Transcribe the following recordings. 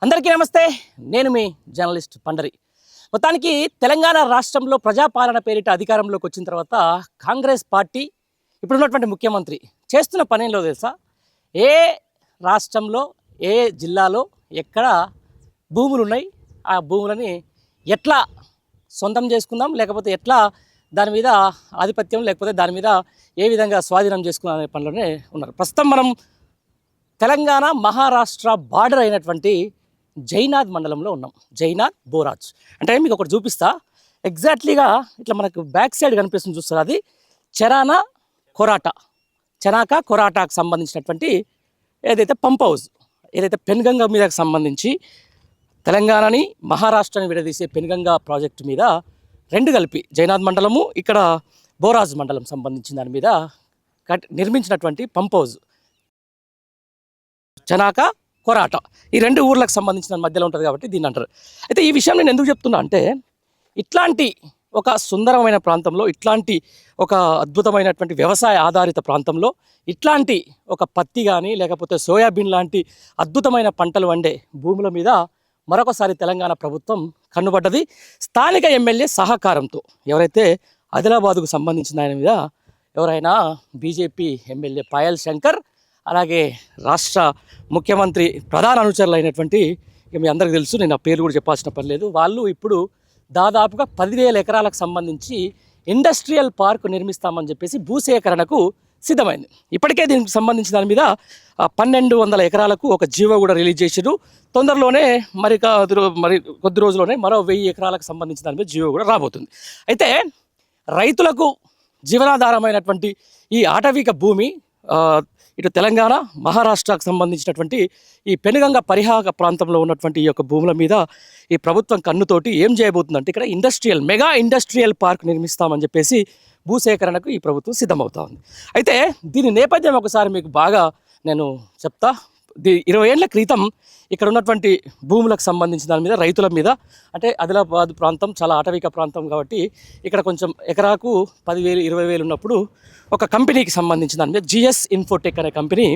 అందరికీ నమస్తే. నేను మీ జర్నలిస్ట్ పండరి. మొత్తానికి తెలంగాణ రాష్ట్రంలో ప్రజాపాలన పేరిట అధికారంలోకి వచ్చిన తర్వాత కాంగ్రెస్ పార్టీ ఇప్పుడున్నటువంటి ముఖ్యమంత్రి చేస్తున్న పనేంలో తెలుసా? ఏ రాష్ట్రంలో ఏ జిల్లాలో ఎక్కడ భూములు ఉన్నాయి, ఆ భూములని ఎట్లా సొంతం చేసుకుందాం, లేకపోతే ఎట్లా దాని మీద ఆధిపత్యం, లేకపోతే దాని మీద ఏ విధంగా స్వాధీనం చేసుకుందాం అనే పనిలోనే ఉన్నారు. ప్రస్తుతం మనం తెలంగాణ మహారాష్ట్ర బార్డర్ అయినటువంటి జైనాథ్ మండలంలో ఉన్నాం. జైనాథ్ బోరాజ్ అంటే మీకు ఒకటి చూపిస్తా. ఎగ్జాక్ట్లీగా ఇట్లా మనకు బ్యాక్ సైడ్ కనిపిస్తుంది, చూస్తారు, అది చరానా కొరాటా, చనాకా కొరాటాకు సంబంధించినటువంటి ఏదైతే పంప్ హౌస్, ఏదైతే పెన్గంగా మీదకి సంబంధించి తెలంగాణని మహారాష్ట్రని విడదీసే పెన్గంగా ప్రాజెక్టు మీద రెండు కలిపి జైనాథ్ మండలము, ఇక్కడ బోరాజ్ మండలం సంబంధించిన దాని మీద నిర్మించినటువంటి పంప్ హౌస్ చనాక కొరాట, ఈ రెండు ఊర్లకు సంబంధించిన మధ్యలో ఉంటుంది కాబట్టి దీన్ని అంటారు. అయితే ఈ విషయం నేను ఎందుకు చెప్తున్నా అంటే, ఇట్లాంటి ఒక సుందరమైన ప్రాంతంలో, ఇట్లాంటి ఒక అద్భుతమైనటువంటి వ్యవసాయ ఆధారిత ప్రాంతంలో ఇట్లాంటి ఒక పత్తి కానీ లేకపోతే సోయాబీన్ లాంటి అద్భుతమైన పంటలు వండే భూముల మీద మరొకసారి తెలంగాణ ప్రభుత్వం కన్నుపడ్డది. స్థానిక ఎమ్మెల్యే సహకారంతో, ఎవరైతే ఆదిలాబాదుకు సంబంధించిన ఆయన మీద ఎవరైనా బీజేపీ ఎమ్మెల్యే పాయల్ శంకర్, అలాగే రాష్ట్ర ముఖ్యమంత్రి ప్రధాన అనుచరులు అయినటువంటి, మీ అందరికీ తెలుసు, నేను ఆ పేరు కూడా చెప్పాల్సిన పని లేదు, వాళ్ళు ఇప్పుడు దాదాపుగా 10,000 ఎకరాలకు సంబంధించి ఇండస్ట్రియల్ పార్క్ నిర్మిస్తామని చెప్పేసి భూసేకరణకు సిద్ధమైంది. ఇప్పటికే దీనికి సంబంధించిన దాని మీద 1,200 ఎకరాలకు ఒక జీవో కూడా రిలీజ్ చేసారు. తొందరలోనే మరి కొద్ది రోజుల్లోనే మరో 1000 ఎకరాలకు సంబంధించిన దాని మీద జీవో కూడా రాబోతుంది. అయితే రైతులకు జీవనాధారమైనటువంటి ఈ ఆటవిక భూమి ఇటు తెలంగాణ మహారాష్ట్రకు సంబంధించినటువంటి ఈ పెనుగంగ పరిహార ప్రాంతంలో ఉన్నటువంటి ఈ యొక్క భూముల మీద ఈ ప్రభుత్వం కన్నుతోటి ఏం చేయబోతుందంటే, ఇక్కడ మెగా ఇండస్ట్రియల్ పార్క్ నిర్మిస్తామని చెప్పేసి భూసేకరణకు ఈ ప్రభుత్వం సిద్ధమవుతా ఉంది. అయితే దీని నేపథ్యం ఒకసారి మీకు బాగా నేను చెప్తా. 20 ఏళ్ల క్రితం ఇక్కడ ఉన్నటువంటి భూములకు సంబంధించిన దాని మీద, రైతుల మీద, అంటే ఆదిలాబాద్ ప్రాంతం చాలా అటవిక ప్రాంతం కాబట్టి ఇక్కడ కొంచెం ఎకరాకు 10,000 20,000 ఉన్నప్పుడు ఒక కంపెనీకి సంబంధించిన దాని మీద జిఎస్ ఇన్ఫోటెక్ అనే కంపెనీ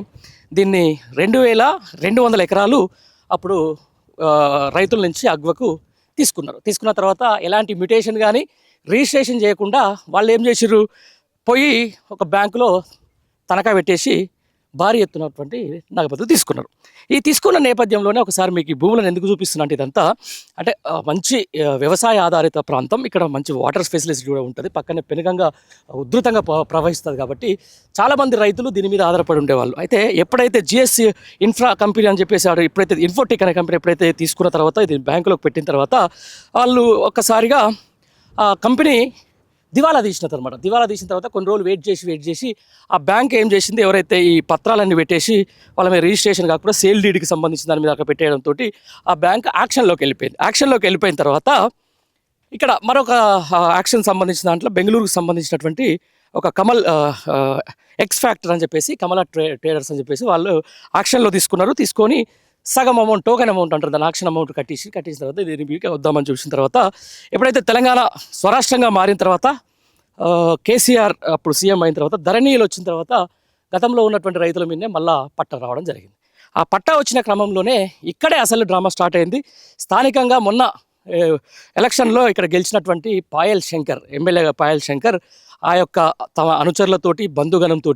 దీన్ని 2,200 ఎకరాలు అప్పుడు రైతుల నుంచి అగ్వకు తీసుకున్న తర్వాత ఎలాంటి మ్యూటేషన్ కానీ రిజిస్ట్రేషన్ చేయకుండా వాళ్ళు ఏం చేసిర్రు, పోయి ఒక బ్యాంకులో తనఖా పెట్టేసి భారీ ఎత్తునటువంటి నగదు తీసుకున్నారు. ఈ తీసుకున్న నేపథ్యంలోనే ఒకసారి మీకు ఈ భూములను ఎందుకు చూపిస్తున్నా అంటే, ఇదంతా అంటే మంచి వ్యవసాయ ఆధారిత ప్రాంతం, ఇక్కడ మంచి వాటర్ ఫెసిలిటీ కూడా ఉంటుంది, పక్కనే పెనుగంగా ఉధృతంగా ప్రవహిస్తుంది కాబట్టి చాలామంది రైతులు దీని మీద ఆధారపడి ఉండేవాళ్ళు. అయితే ఎప్పుడైతే జిఎస్ ఇన్ఫ్రా కంపెనీ అని చెప్పేసి ఎప్పుడైతే ఇన్ఫోటెక్ అనే కంపెనీ ఎప్పుడైతే తీసుకున్న తర్వాత, ఇది బ్యాంకులోకి పెట్టిన తర్వాత వాళ్ళు ఒక్కసారిగా ఆ కంపెనీ దివాలా తీసినది అనమాట. దివాలా తీసిన తర్వాత కొన్ని రోజులు వెయిట్ చేసి ఆ బ్యాంక్ ఏం చేసింది, ఎవరైతే ఈ పత్రాలన్నీ పెట్టేసి వాళ్ళ మీద రిజిస్ట్రేషన్ కాకుండా సేల్ డీడ్కి సంబంధించిన దాని మీద అక్కడ పెట్టేయడంతో ఆ బ్యాంక్ యాక్షన్లోకి వెళ్ళిపోయిన తర్వాత ఇక్కడ మరొక యాక్షన్ సంబంధించిన దాంట్లో బెంగళూరుకు సంబంధించినటువంటి ఒక కమల్ ఎక్స్ ఫ్యాక్టర్ అని చెప్పేసి, కమల ట్రేడర్స్ అని చెప్పేసి వాళ్ళు యాక్షన్లో తీసుకొని సగం అమౌంట్, టోకెన్ అమౌంట్ అంటారు దాని, యాక్షన్ అమౌంట్ కట్టించిన తర్వాత దీని మీకు వద్దామని చూసిన తర్వాత, ఎప్పుడైతే తెలంగాణ స్వరాష్ట్రంగా మారిన తర్వాత కేసీఆర్ అప్పుడు సీఎం అయిన తర్వాత ధరణీలు వచ్చిన తర్వాత గతంలో ఉన్నటువంటి రైతుల మీదనే మళ్ళా పట్ట రావడం జరిగింది. ఆ పట్ట వచ్చిన క్రమంలోనే ఇక్కడే అసలు డ్రామా స్టార్ట్ అయింది. స్థానికంగా మొన్న ఎలక్షన్లో ఇక్కడ గెలిచినటువంటి ఎమ్మెల్యేగా పాయల్ శంకర్ ఆ యొక్క తమ అనుచరులతోటి బంధుగణంతో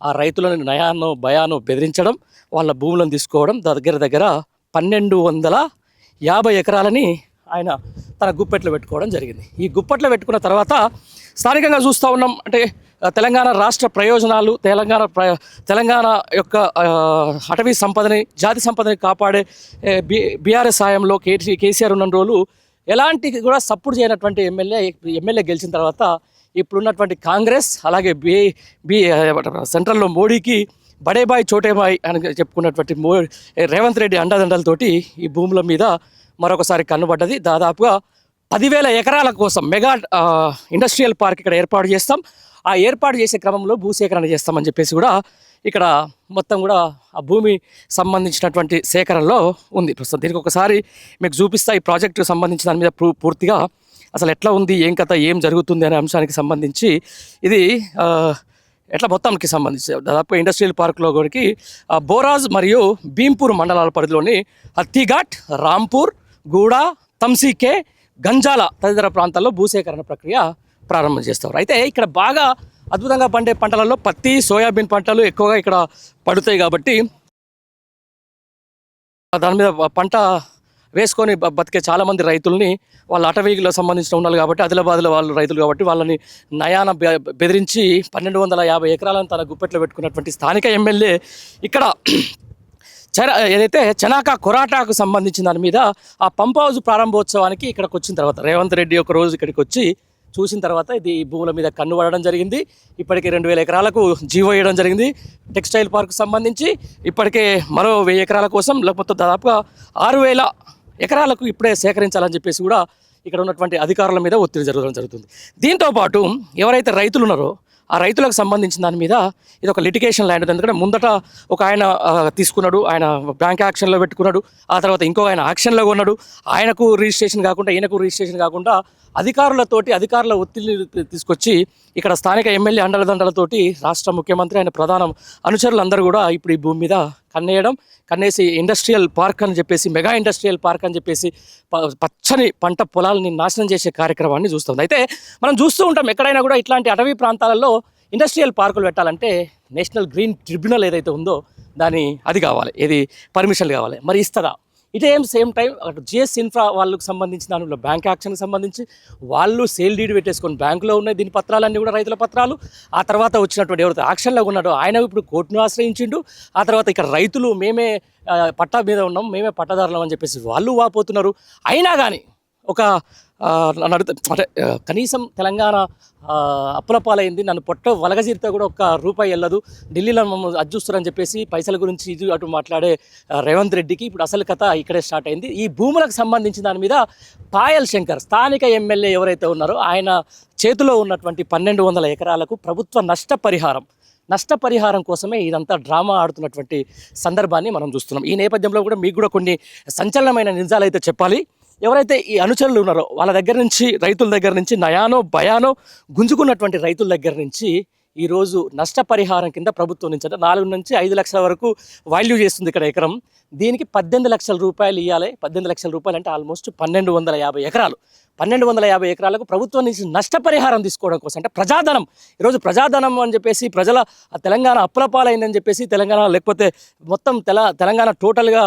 ఆ రైతులను నయానో భయానో బెదిరించడం, వాళ్ళ భూములను తీసుకోవడం, దగ్గర 1,250 ఎకరాలని ఆయన తన గుప్పెట్లో పెట్టుకోవడం జరిగింది. ఈ గుప్పెట్లో పెట్టుకున్న తర్వాత స్థానికంగా చూస్తూ ఉన్నాం, అంటే తెలంగాణ రాష్ట్ర ప్రయోజనాలు, తెలంగాణ యొక్క అటవీ సంపదని, జాతి సంపదని కాపాడే బీఆర్ఎస్ సాయంలో కేసీఆర్ ఉన్న రోజులు ఎలాంటి కూడా సపోర్ట్ చేయనటువంటి ఎమ్మెల్యే గెలిచిన తర్వాత ఇప్పుడున్నటువంటి కాంగ్రెస్, అలాగే సెంట్రల్లో మోడీకి బడేబాయ్ చోటేబాయ్ అని చెప్పుకున్నటువంటి రేవంత్ రెడ్డి అండదండలతోటి ఈ భూముల మీద మరొకసారి కన్నుపడ్డది. దాదాపుగా 10,000 ఎకరాల కోసం మెగా ఇండస్ట్రియల్ పార్క్ ఇక్కడ ఏర్పాటు చేస్తాం. ఆ ఏర్పాటు చేసే క్రమంలో భూసేకరణ చేస్తామని చెప్పేసి కూడా ఇక్కడ మొత్తం కూడా ఆ భూమి సంబంధించినటువంటి సేకరణలో ఉంది. ప్రస్తుతం దీనికి ఒకసారి మీకు చూపిస్తా. ఈ ప్రాజెక్టుకు సంబంధించిన దాని మీద పూర్తిగా అసలు ఎట్లా ఉంది, ఏం కథ, ఏం జరుగుతుంది అనే అంశానికి సంబంధించి ఇది ఎట్లా మొత్తానికి సంబంధించి దాదాపు ఇండస్ట్రియల్ పార్క్లో కూడా బోరాజ్ మరియు భీంపూర్ మండలాల పరిధిలోని హత్తిఘాట్, రాంపూర్, గూడ, తంసీకే, గంజాల తదితర ప్రాంతాల్లో భూసేకరణ ప్రక్రియ ప్రారంభం చేస్తారు. అయితే ఇక్కడ బాగా అద్భుతంగా పండే పంటలలో పత్తి, సోయాబీన్ పంటలు ఎక్కువగా ఇక్కడ పడుతాయి కాబట్టి దాని మీద పంట వేసుకొని బతికే చాలామంది రైతుల్ని వాళ్ళ అటవీకి సంబంధించిన ఉన్నారు కాబట్టి ఆదిలాబాద్లో వాళ్ళు రైతులు కాబట్టి వాళ్ళని నయాన బెదిరించి 1250 ఎకరాలను తన గుప్పెట్లో పెట్టుకున్నటువంటి స్థానిక ఎమ్మెల్యే ఇక్కడ ఏదైతే చనాక కొరాటాకు సంబంధించిన దాని మీద ఆ పంప్ హౌస్ ప్రారంభోత్సవానికి ఇక్కడికి వచ్చిన తర్వాత రేవంత్ రెడ్డి ఒక రోజు ఇక్కడికి వచ్చి చూసిన తర్వాత ఇది భూముల మీద కన్ను పడడం జరిగింది. ఇప్పటికే 2000 ఎకరాలకు జీవో వేయడం జరిగింది టెక్స్టైల్ పార్క్ సంబంధించి. ఇప్పటికే మరో 1000 ఎకరాల కోసం లేకపోతే దాదాపుగా 6000 ఎకరాలకు ఇప్పుడే సేకరించాలని చెప్పేసి కూడా ఇక్కడ ఉన్నటువంటి అధికారుల మీద ఒత్తిడి జరగడం జరుగుతుంది. దీంతోపాటు ఎవరైతే రైతులు ఉన్నారో ఆ రైతులకు సంబంధించిన దాని మీద ఇది ఒక లిటిగేషన్ ల్యాండ్. ఎందుకంటే ముందట ఒక ఆయన తీసుకున్నాడు, ఆయన బ్యాంక్ యాక్షన్లో పెట్టుకున్నాడు, ఆ తర్వాత ఇంకొక ఆయన యాక్షన్లో కొన్నాడు. ఆయనకు రిజిస్ట్రేషన్ కాకుండా ఈయనకు రిజిస్ట్రేషన్ కాకుండా అధికారుల ఒత్తిడిని తీసుకొచ్చి ఇక్కడ స్థానిక ఎమ్మెల్యే అండలదండలతోటి రాష్ట్ర ముఖ్యమంత్రి ఆయన ప్రధాన అనుచరులందరూ కూడా ఇప్పుడు ఈ భూమి మీద కన్నేసి ఇండస్ట్రియల్ పార్క్ అని చెప్పేసి, మెగా ఇండస్ట్రియల్ పార్క్ అని చెప్పేసి పచ్చని పంట పొలాలని నాశనం చేసే కార్యక్రమాన్ని చూస్తుంది. అయితే మనం చూస్తూ ఉంటాం ఎక్కడైనా కూడా ఇట్లాంటి అటవీ ప్రాంతాలలో ఇండస్ట్రియల్ పార్కులు పెట్టాలంటే నేషనల్ గ్రీన్ ట్రిబ్యునల్ ఏదైతే ఉందో అది కావాలి, ఏది పర్మిషన్ కావాలి. మరి ఇస్తుందా? ఇటే సేమ్ టైం అటు జిఎస్ ఇన్ఫ్రా వాళ్ళకు సంబంధించిన దానిలో బ్యాంక్ యాక్షన్కి సంబంధించి వాళ్ళు సేల్ డీడ్ పెట్టేసుకొని బ్యాంకులో ఉన్నాయి దీని పత్రాలన్నీ కూడా రైతుల పత్రాలు. ఆ తర్వాత వచ్చినటువంటి ఎవరైతే యాక్షన్లో ఉన్నాడో ఆయన ఇప్పుడు కోర్టును ఆశ్రయించిండు. ఆ తర్వాత ఇక్కడ రైతులు మేమే పట్టా మీద ఉన్నాం, మేమే పట్టదారులం అని చెప్పేసి వాళ్ళు వాపోతున్నారు. అయినా కానీ ఒక అంటే కనీసం తెలంగాణ అప్పులపాలైంది, నన్ను పొట్ట వలగజీరితే కూడా ఒక్క రూపాయి వెళ్ళదు, ఢిల్లీలో మమ్మల్ని అజ్జూస్తారని చెప్పేసి పైసల గురించి ఇది అటు మాట్లాడే రేవంత్ రెడ్డికి ఇప్పుడు అసలు కథ ఇక్కడే స్టార్ట్ అయింది. ఈ భూములకు సంబంధించిన దాని మీద పాయల్ శంకర్ స్థానిక ఎమ్మెల్యే ఎవరైతే ఉన్నారో ఆయన చేతిలో ఉన్నటువంటి 1200 ఎకరాలకు ప్రభుత్వ నష్టపరిహారం కోసమే ఇదంతా డ్రామా ఆడుతున్నటువంటి సందర్భాన్ని మనం చూస్తున్నాం. ఈ నేపథ్యంలో కూడా మీకు కూడా కొన్ని సంచలనమైన నిజాలు అయితే చెప్పాలి. ఎవరైతే ఈ అనుచరులు ఉన్నారో వాళ్ళ దగ్గర నుంచి, రైతుల దగ్గర నుంచి నయానో భయానో గుంజుకున్నటువంటి రైతుల దగ్గర నుంచి ఈరోజు నష్టపరిహారం కింద ప్రభుత్వం నుంచి అంటే 4 నుంచి 5 లక్షల వరకు వాల్యూ చేస్తుంది ఇక్కడ ఎకరం. దీనికి 18 లక్షల రూపాయలు ఇవ్వాలి. 18 లక్షల రూపాయలు అంటే ఆల్మోస్ట్ 1250 ఎకరాలు. 1250 ఎకరాలకు ప్రభుత్వం నుంచి నష్టపరిహారం తీసుకోవడం కోసం అంటే ప్రజాధనం, ఈరోజు ప్రజాధనం అని చెప్పేసి ప్రజల తెలంగాణ అప్పులపాలైందని చెప్పేసి తెలంగాణ లేకపోతే మొత్తం తెలంగాణ టోటల్గా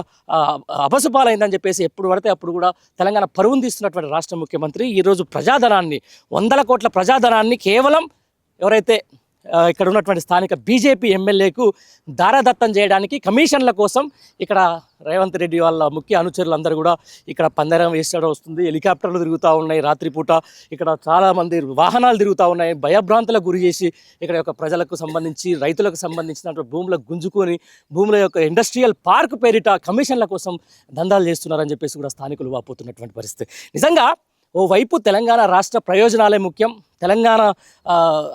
అపసుపాలైందని చెప్పేసి ఎప్పుడు పడితే అప్పుడు కూడా తెలంగాణ పరువును తీస్తున్నటువంటి రాష్ట్ర ముఖ్యమంత్రి ఈరోజు ప్రజాధనాన్ని 100 కోట్ల ప్రజాధనాన్ని కేవలం ఎవరైతే ఇక్కడ ఉన్నటువంటి స్థానిక బీజేపీ ఎమ్మెల్యేకు దారదత్తం చేయడానికి కమిషన్ల కోసం ఇక్కడ రేవంత్ రెడ్డి వాళ్ళ ముఖ్య అనుచరులందరూ కూడా ఇక్కడ పందరం వేసడం వస్తుంది. హెలికాప్టర్లు తిరుగుతూ ఉన్నాయి రాత్రిపూట, ఇక్కడ చాలామంది వాహనాలు తిరుగుతూ ఉన్నాయి. భయభ్రాంతులకు గురి చేసి ఇక్కడ యొక్క ప్రజలకు సంబంధించి రైతులకు సంబంధించిన భూములకు గుంజుకొని భూముల యొక్క ఇండస్ట్రియల్ పార్క్ పేరిట కమిషన్ల కోసం దందాలు చేస్తున్నారని చెప్పేసి కూడా స్థానికులు వాపోతున్నటువంటి పరిస్థితి. నిజంగా ఓవైపు తెలంగాణ రాష్ట్ర ప్రయోజనాలే ముఖ్యం, తెలంగాణ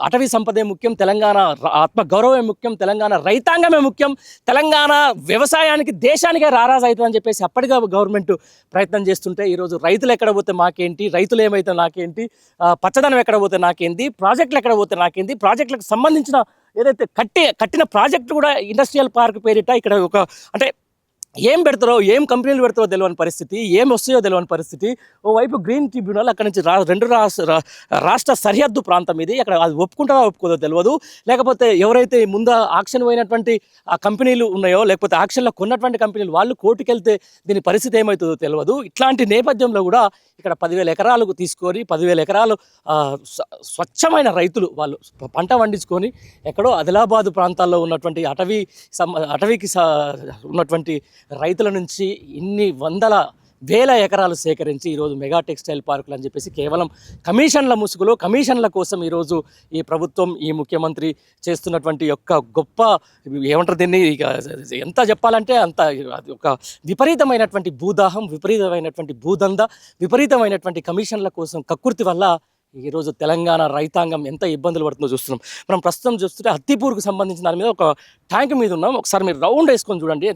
అటవీ సంపదే ముఖ్యం, తెలంగాణ ఆత్మగౌరవమే ముఖ్యం, తెలంగాణ రైతాంగమే ముఖ్యం, తెలంగాణ వ్యవసాయానికి దేశానికే రారాజు అవుతుందని చెప్పేసి అప్పటిగా గవర్నమెంట్ ప్రయత్నం చేస్తుంటే ఈరోజు రైతులు ఎక్కడ పోతే మాకేంటి, రైతులు ఏమైతే నాకేంటి, పచ్చదనం ఎక్కడ పోతే నాకేంటి, ప్రాజెక్టులు ఎక్కడ పోతే నాకేంటి, ప్రాజెక్టులకు సంబంధించిన ఏదైతే కట్టిన ప్రాజెక్టులు కూడా ఇండస్ట్రియల్ పార్క్ పేరిట ఇక్కడ ఒక అంటే ఏం పెడతారో, ఏం కంపెనీలు పెడతారో తెలియని పరిస్థితి, ఏం వస్తాయో తెలియని పరిస్థితి. ఓవైపు గ్రీన్ ట్రిబ్యునల్ అక్కడి నుంచి రెండు రాష్ట్ర సరిహద్దు ప్రాంతం ఇది, అక్కడ అది ఒప్పుకుంటారో ఒప్పుకోదో తెలియదు. లేకపోతే ఎవరైతే ముందు ఆక్షన్ పోయినటువంటి ఆ కంపెనీలు ఉన్నాయో లేకపోతే ఆక్షన్లో కొన్నటువంటి కంపెనీలు వాళ్ళు కోర్టుకెళ్తే దీని పరిస్థితి ఏమవుతుందో తెలియదు. ఇట్లాంటి నేపథ్యంలో కూడా ఇక్కడ 10,000 ఎకరాలకు తీసుకొని 10,000 ఎకరాలు స్వచ్ఛమైన రైతులు వాళ్ళు పంట పండించుకొని ఎక్కడో ఆదిలాబాదు ప్రాంతాల్లో ఉన్నటువంటి అటవీకి ఉన్నటువంటి రైతుల నుంచి ఇన్ని వేల ఎకరాలు సేకరించి ఈరోజు మెగా టెక్స్టైల్ పార్కులు అని చెప్పేసి కేవలం కమిషన్ల ముసుగులో కమిషన్ల కోసం ఈరోజు ఈ ప్రభుత్వం, ఈ ముఖ్యమంత్రి చేస్తున్నటువంటి యొక్క గొప్ప ఏమంటారు దీన్ని ఇక ఎంత చెప్పాలంటే అంత ఒక విపరీతమైనటువంటి భూదాహం, విపరీతమైనటువంటి భూదంద, విపరీతమైనటువంటి కమిషన్ల కోసం కక్కుర్తి వల్ల ఈరోజు తెలంగాణ రైతాంగం ఎంత ఇబ్బందులు పడుతుందో చూస్తున్నాం. మనం ప్రస్తుతం చూస్తుంటే హత్తిపూర్కు సంబంధించిన దాని మీద ఒక ట్యాంక్ మీద ఉన్నాం. ఒకసారి మీరు రౌండ్ వేసుకొని చూడండి.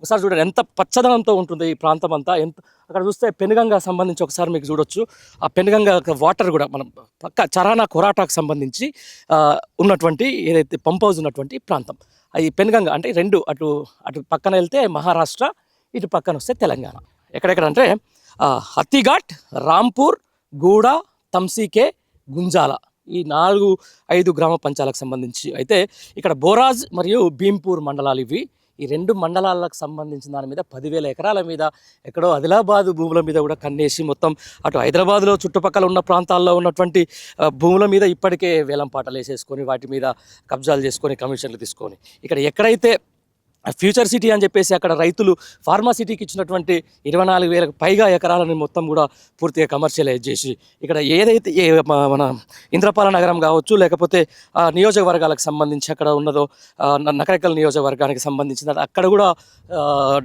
ఒకసారి చూడండి ఎంత పచ్చదనంతో ఉంటుంది ఈ ప్రాంతం అంతా. అక్కడ చూస్తే పెనుగంగా సంబంధించి ఒకసారి మీకు చూడొచ్చు. ఆ పెనుగంగా వాటర్ కూడా మనం పక్క చరానా కొరాటాకు సంబంధించి ఉన్నటువంటి ఏదైతే పంప్ హౌస్ ఉన్నటువంటి ప్రాంతం అది పెనుగంగా. అంటే రెండు అటు అటు పక్కన వెళ్తే మహారాష్ట్ర, ఇటు పక్కన వస్తే తెలంగాణ. ఎక్కడెక్కడంటే హత్తిఘాట్, రాంపూర్, గూడ, తంసీకే, గుంజాల ఈ 4-5 గ్రామ పంచాలకు సంబంధించి అయితే ఇక్కడ బోరాజ్ మరియు భీంపూర్ మండలాలు ఇవి. ఈ 2 మండలాలకు సంబంధించిన దాని మీద 10,000 ఎకరాల మీద ఎక్కడో ఆదిలాబాద్ భూముల మీద కూడా కన్నేసి మొత్తం అటు హైదరాబాద్లో చుట్టుపక్కల ఉన్న ప్రాంతాల్లో ఉన్నటువంటి భూముల మీద ఇప్పటికే వేలం పాటలు వేసేసుకొని వాటి మీద కబ్జాలు చేసుకొని కమిషన్లు తీసుకొని ఇక్కడ ఎక్కడైతే ఫ్యూచర్ సిటీ అని చెప్పేసి అక్కడ రైతులు ఫార్మా సిటీకి ఇచ్చినటువంటి 24,000కు పైగా ఎకరాలను మొత్తం కూడా పూర్తిగా కమర్షియలైజ్ చేసి ఇక్కడ ఏదైతే మన ఇంద్రపాల నగరం కావచ్చు, లేకపోతే నియోజకవర్గాలకు సంబంధించి అక్కడ ఉన్నదో నకరేకల్ నియోజకవర్గానికి సంబంధించిన అక్కడ కూడా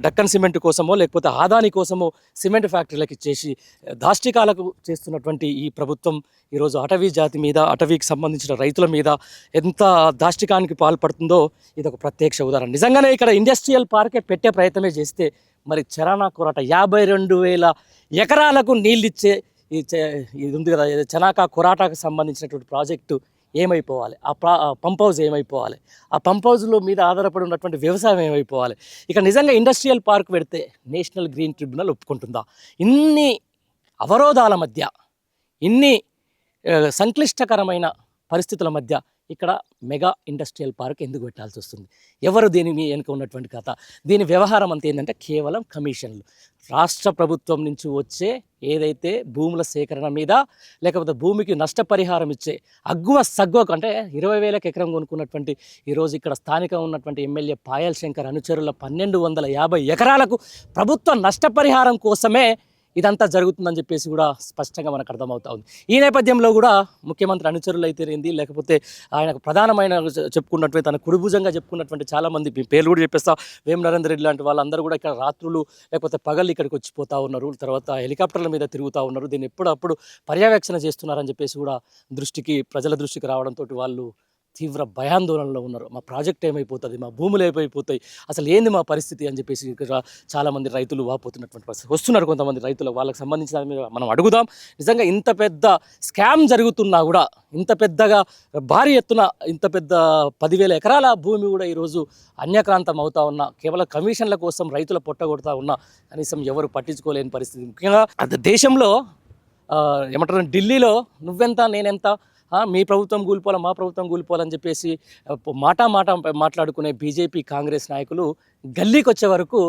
డక్కన్ సిమెంట్ కోసమో లేకపోతే ఆదాని కోసమో సిమెంట్ ఫ్యాక్టరీలకు ఇచ్చేసి దాష్టికాలకు చేస్తున్నటువంటి ఈ ప్రభుత్వం ఈరోజు అటవీ జాతి మీద, అటవీకి సంబంధించిన రైతుల మీద ఎంత దాష్టికానికి పాల్పడుతుందో ఇది ఒక ప్రత్యక్ష ఉదాహరణ. నిజంగానే ఇక్కడ ఇండస్ట్రియల్ పార్కే పెట్టే ప్రయత్నమే చేస్తే మరి చరానా కొరాట 52,000 ఎకరాలకు నీళ్ళిచ్చే ఇది ఉంది కదా, చనాకా కొరాటాకు సంబంధించినటువంటి ప్రాజెక్టు ఏమైపోవాలి, ఆ పంప్ హౌస్ ఏమైపోవాలి, ఆ పంప్ హౌస్లో మీద ఆధారపడి ఉన్నటువంటి వ్యవసాయం ఏమైపోవాలి. ఇక నిజంగా ఇండస్ట్రియల్ పార్క్ పెడితే నేషనల్ గ్రీన్ ట్రిబ్యునల్ ఒప్పుకుంటుందా? ఇన్ని అవరోధాల మధ్య, ఇన్ని సంక్లిష్టకరమైన పరిస్థితుల మధ్య ఇక్కడ మెగా ఇండస్ట్రియల్ పార్క్ ఎందుకు పెట్టాల్సి వస్తుంది? ఎవరు దీని వెనుక ఉన్నటువంటి కథ? దీని వ్యవహారం అంతా ఏంటంటే కేవలం కమిషన్లు. రాష్ట్ర ప్రభుత్వం నుంచి వచ్చే ఏదైతే భూముల సేకరణ మీద లేకపోతే భూమికి నష్టపరిహారం ఇచ్చే అగ్గువ సగ్గువకు అంటే 20,000 ఎకరం కొనుక్కున్నటువంటి ఈరోజు ఇక్కడ స్థానికంగా ఉన్నటువంటి ఎమ్మెల్యే పాయల్ శంకర్ అనుచరుల 1,250 ఎకరాలకు ప్రభుత్వ నష్టపరిహారం కోసమే ఇదంతా జరుగుతుందని చెప్పేసి కూడా స్పష్టంగా మనకు అర్థమవుతా ఉంది. ఈ నేపథ్యంలో కూడా ముఖ్యమంత్రి అనుచరులు అయితే ఏంది, లేకపోతే ఆయనకు ప్రధానమైన చెప్పుకున్నటువంటి తన కుడిభుజంగా చెప్పుకున్నటువంటి చాలామంది పేర్లు కూడా చెప్పేస్తా, వేం నరేందర్ రెడ్డి లాంటి వాళ్ళందరూ కూడా ఇక్కడ రాత్రులు లేకపోతే పగళ్ళు ఇక్కడికి వచ్చిపోతూ ఉన్నారు. తర్వాత హెలికాప్టర్ల మీద తిరుగుతూ ఉన్నారు. దీన్ని ఎప్పుడప్పుడు పర్యవేక్షణ చేస్తున్నారని చెప్పేసి కూడా ప్రజల దృష్టికి రావడంతో వాళ్ళు తీవ్ర భయాందోళనలో ఉన్నారు. మా ప్రాజెక్ట్ ఏమైపోతుంది, మా భూములు ఏమైపోతాయి, అసలు ఏంది మా పరిస్థితి అని చెప్పేసి చాలామంది రైతులు వాపోతున్నటువంటి పరిస్థితి. వస్తున్నారు కొంతమంది రైతులు, వాళ్ళకి సంబంధించిన మనం అడుగుదాం. నిజంగా ఇంత పెద్ద స్కామ్ జరుగుతున్నా కూడా, ఇంత పెద్దగా భారీ ఎత్తున ఇంత పెద్ద 10,000 ఎకరాల భూమి కూడా ఈరోజు అన్యక్రాంతం అవుతా ఉన్నా, కేవలం కమిషన్ల కోసం రైతుల పొట్టగొడతా ఉన్నా కనీసం ఎవరు పట్టించుకోలేని పరిస్థితి. ముఖ్యంగా దేశంలో ఏమంటారు, ఢిల్లీలో నువ్వెంత నేనెంత, మీ ప్రభుత్వం కూలిపోవాలి, మా ప్రభుత్వం కూలిపోవాలని చెప్పేసి మాట్లాడుకునే బీజేపీ కాంగ్రెస్ నాయకులు గల్లీకి వచ్చే వరకు